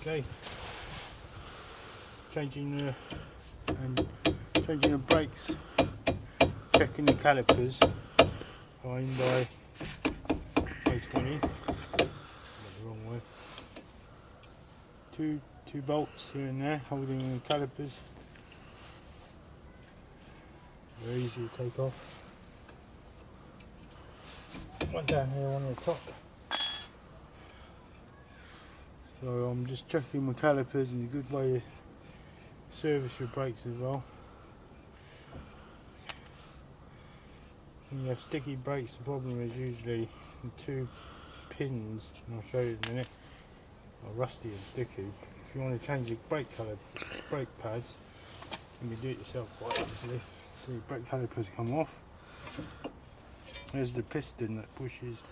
Okay, changing the brakes, checking the calipers, fine by 20. The wrong way. Two bolts here and there holding the calipers. Very easy to take off. One down here on the top. So I'm just checking my calipers, and a good way to service your brakes as well. When you have sticky brakes, the problem is usually the two pins, and I'll show you in a minute, are rusty and sticky. If you want to change your brake pads, you can do it yourself quite easily. So your brake calipers come off. There's the piston that pushes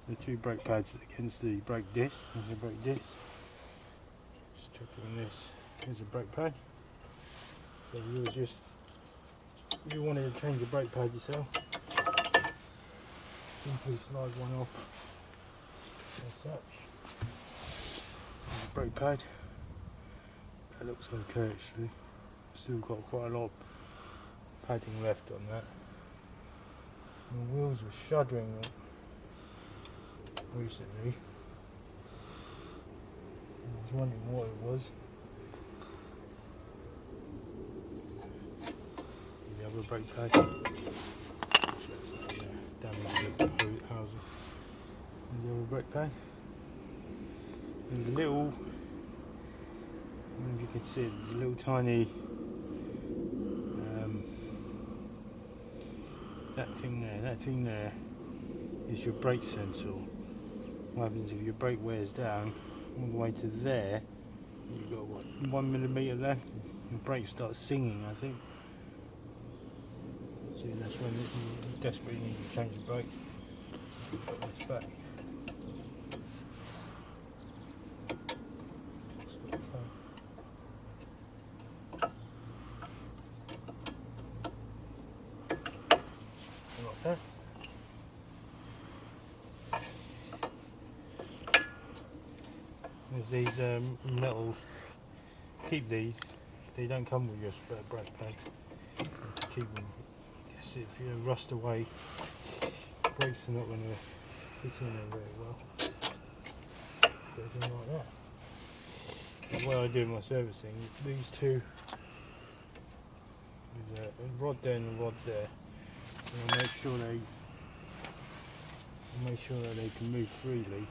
the two brake pads against the brake disc. There's the brake disc. Just checking this. Here's a brake pad. So if you wanted to change the brake pad yourself, simply slide one off as such. There's the brake pad. That looks okay actually. Still got quite a lot of padding left on that. The wheels were shuddering recently. I was wondering what it was. The other brake pad. Damaged the housing. There's the other brake pad. There's a little, I don't know if you can see it, there's a little tiny that thing there is your brake sensor. What happens if your brake wears down all the way to there, you've got what, 1 millimeter left, your brake starts singing, I think. So that's when you desperately need to change the brake. Put this back. Like that. There's these metal, keep these, they don't come with your spare brake pads. To keep them, I guess if you rust away, brakes are not going to fit in there very well. Goes in like that. The way I do my servicing, these two, there's a rod there and a rod there. And I'll make sure that they can move freely.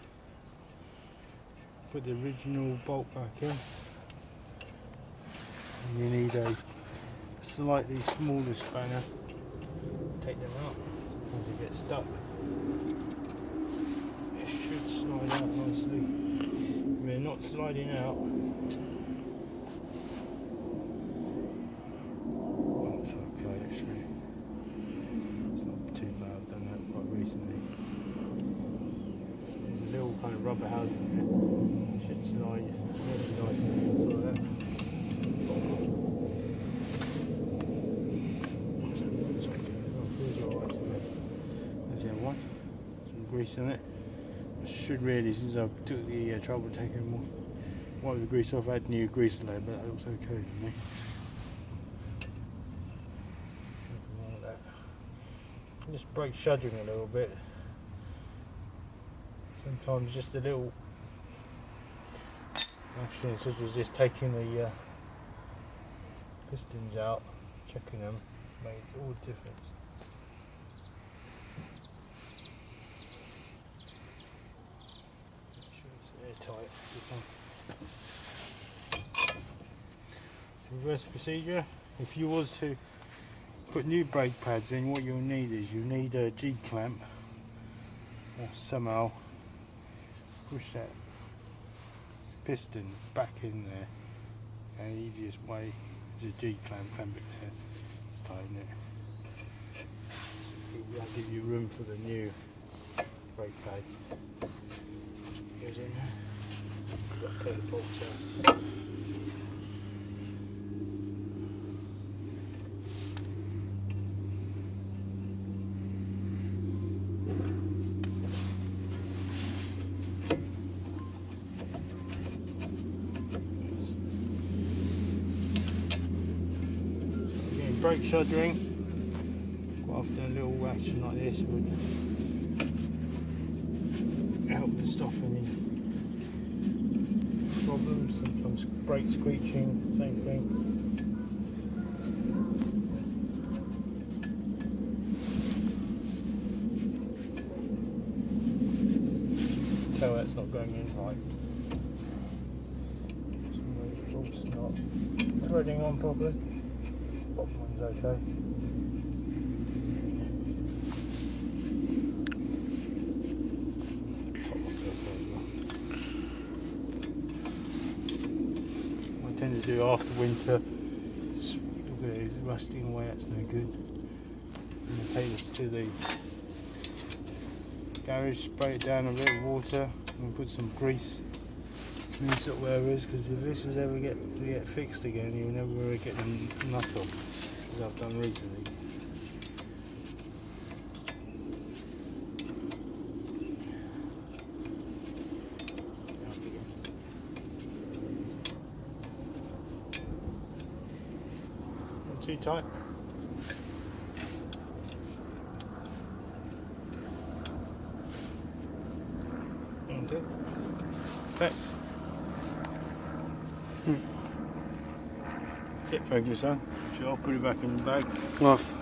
Put the original bolt back in, and you need a slightly smaller spanner. Take them out once they get stuck. It should slide out nicely. If they're not sliding out, that's okay actually. It's not too bad. I've done that quite recently. There's a little kind of rubber housing there. Should slide really nicely like that. There's the other one. Some grease on it. I should really, since I took the trouble taking wipe the grease off, add new grease layer, but that looks okay to me. Like that. Just brake shuddering a little bit. Sometimes just a little action such as this, taking the pistons out, checking them, made all the difference. Make sure it's airtight. Reverse procedure. If you was to put new brake pads in, what you'll need is a G-clamp, or somehow push that piston back in there, and the easiest way is a G-clamp, clamp it there, just tighten it. That'll give you room for the new brake pads. Goes in there. Got to take the bolts out. brake shuddering. Quite often a little action like this would help to stop any problems. Sometimes brake screeching, same thing. Tell that's not going in right. Some of those bolts not threading on properly. Bottom one's okay. Top one's okay as well. What I tend to do after winter, look at it, it's rusting away, that's no good. I'm going to take this to the garage, spray it down a bit of water and put some grease in these sort of areas, because if this was ever get fixed again, you'll never get the nut off, as I've done recently. Not too tight. Okay. That's it, thank you, son. Sure, I'll put it back in the bag. Off.